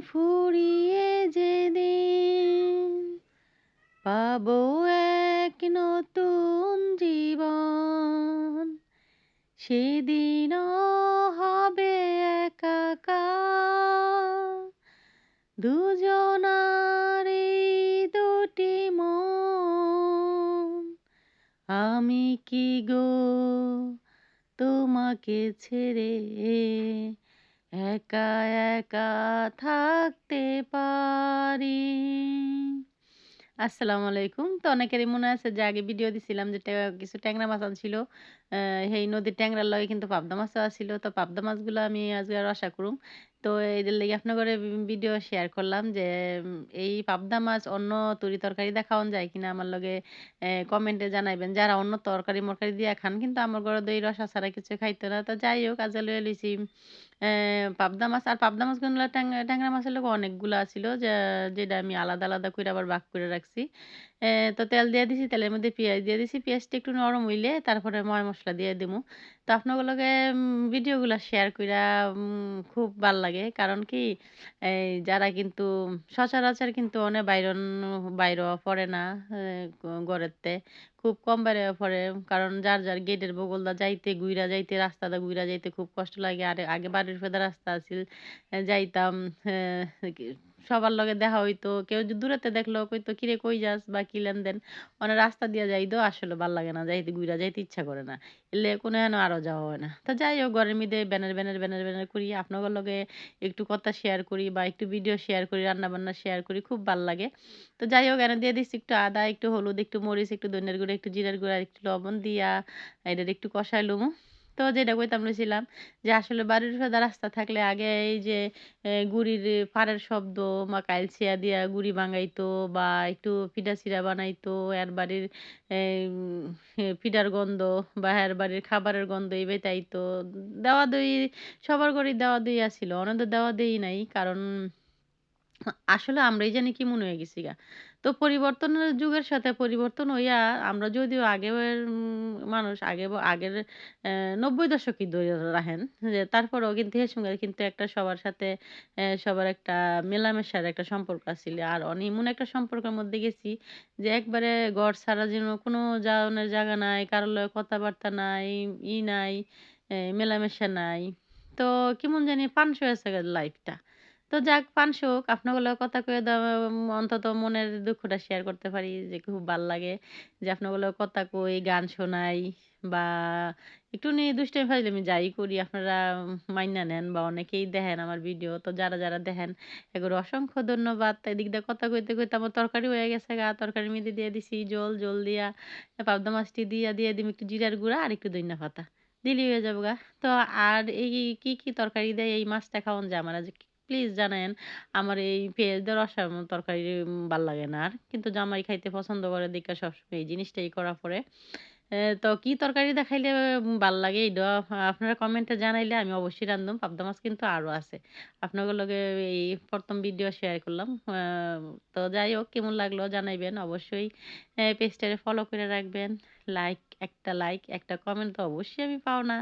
ফুরিয়ে যেদিন পাবো এক নতুন জীবন, সেদিনও হবে একাকার দুজনার এই দুটি মন। আমি কি গো তোমাকে ছেড়ে একা একা থাকতে পারি? আসসালামু আলাইকুম। তো অনেকেরই মনে আছে যে আগে ভিডিও দিছিলাম যে কিছু ট্যাংরা মাছ আনছিল। সেই নদীর ট্যাংরার লগে কিন্তু পাবদা মাছও আছিল। তো পাবদা মাছগুলো আমি আজকে রসা করুম। তো এদের লাগি আপনাগরে ভিডিও শেয়ার করলাম যে এই পাবদা মাছ অন্য তরি-তরকারি দিয়ে খাওয়ান যায় কিনা আমার লগে কমেন্টে জানাইবেন। যারা অন্য তরকারি-মরকারি দিয়া খান কিন্তু আমার ঘরে তো এই রসা ছাড়া কিছু খাইতো না। তো যাই হোক আজকে লইয়া লইছি পাবদা মাছ। আর পাবদা মাছগুলা ট্যাংরা মাছের লগে অনেকগুলা আছিল যেটা আমি আলাদা, আলাদা কইরা আবার ভাগ করে রাখছি। তো তেল দিয়ে দিছি, তেলের মধ্যে পেঁয়াজ দিয়ে দিছি। পেঁয়াজটা একটু নরম হইলে তারপরে মসলা দিয়ে দিমু। তো আপনাদের লগে ভিডিওগুলা শেয়ার কইরা খুব ভাল লাগে। কারণ কি এই যারা কিন্তু সচরাচর কিন্তু অনেক বাইর হওয়া পড়ে না ঘরেতে। খুব কম বাইর হওয়া পড়ে। কারণ যার গেটের বগল দা যাইতে ঘুইরা যাইতে রাস্তাটা ঘুইরা যাইতে খুব কষ্ট লাগে। আর আগে বাড়ির ফেদা রাস্তা আছিল। যাইতাম কি সবার লগে দেখা হইতো। কেউ যদি দূরেতে দেখলো কইতো, "কিরে কই যাস?" বা কি লেনদেন। মানে রাস্তা দিয়া যাইতো আসলে ভাল লাগে না। যাইতে ঘুইরা যাইতে ইচ্ছা করে না। এলে কোনো হেন আরো যাওয়া হয় না। তো যাই হোক ঘরের মধ্যে ব্যানার করি। আপনাদের লগে একটু কথা শেয়ার করি বা একটু ভিডিও শেয়ার করি, রান্না-বান্না শেয়ার করি। খুব ভাল লাগে। তো যাই হোক এনে দিয়ে দিচ্ছি একটু আদা, একটু হলুদ, একটু মরিচ, একটু ধনিয়ার গুঁড়া, একটু জিরার গুঁড়া, একটু লবণ দিয়া এটার একটু কষায় লমু। তো যেটা কইতাম লইছিলাম যে আসলে বাড়ির ভেদা রাস্তা থাকলে আগে এই যে গুড়ির ফাড়ের শব্দ বা কাইলছিয়া দিয়া গুড়ি ভাঙাইতো বা একটু পিঠা-সিরা বানাইতো এর বাড়ির পিঠার গন্ধ বা এর বাড়ির খাবারের গন্ধ এই বেতাইতো। দেওয়া-দেওয়ি সবার ঘরেই দেওয়া-দেওয়ি আছিল। অনেক তো দেওয়া-দেওয়ি নাই। কারণ আসলে আমরাই জানি কি মনে হয়ে গেছি গা। তো পরিবর্তনের যুগের সাথে পরিবর্তন হইয়া আমরা যদিও আগের মানুষ আগের ৯০ দশকই ধইরা রাহেন। যে তারপরেও কিন্তু এর সঙ্গে কিন্তু একটা সবার সাথে সবার একটা মেলামেশার একটা সম্পর্ক আছিল। আর এমন একটা সম্পর্কের মধ্যে গেছি যে একবারে ঘর ছাড়া যেন কোনো যাওনের জায়গা নাই, কারো লগে কথাবার্তা নাই, নাই, মেলামেশা নাই। তো কেমন জানি পানসই আছে লাইফটা। তো যাক পানসি হোক, আপনাগুলো কথা কয়ে অন্তত মনের দুঃখটা শেয়ার করতে পারি যে খুব ভাল লাগে। যে আপনাগুলো কথা কই, গান শোনাই বা একটুখানি দুষ্টামি ফাজলামি যাই করি আপনারা মাইন্যা নেন বা অনেকেই দেখেন আমার ভিডিও। তো যারা দেখেন এগুলো অসংখ্য ধন্যবাদ। এদিক দিয়ে কথা কইতে আমার তরকারি হয়ে গেছে গা। তরকারির মধ্যে দিয়ে দিছি জল দিয়া পাবদা মাছটি দিয়ে দিম একটু জিরার গুঁড়া আর একটু ধইন্যা পাতা। দিলেই হয়ে যাবে গা। তো আর এই কি তরকারি দেয় এই মাছটা খাওয়ান যায় আমার আজ প্লিজ জানায়েন। আমার এই পেঁয়াজ দিয়ে রসা তরকারি ভাল লাগে না আর। কিন্তু জামাই খাইতে পছন্দ করে দেইখা সবসময় এই জিনিসটাই করা পড়ে। তো কি তরকারি দিয়ে খাইলে ভাল লাগে এইটা আপনারা কমেন্টে জানাইলে আমি অবশ্যই রান্ধুম। পাবদা মাছ কিন্তু আরো আছে। আপনাদের লগে এই ১ম ভিডিও শেয়ার করলাম। তো যাই হোক কেমন লাগলো জানাইবেন অবশ্যই। পেজটারে ফলো করে রাখবেন। লাইক, একটা কমেন্ট তো অবশ্যই আমি পাও না।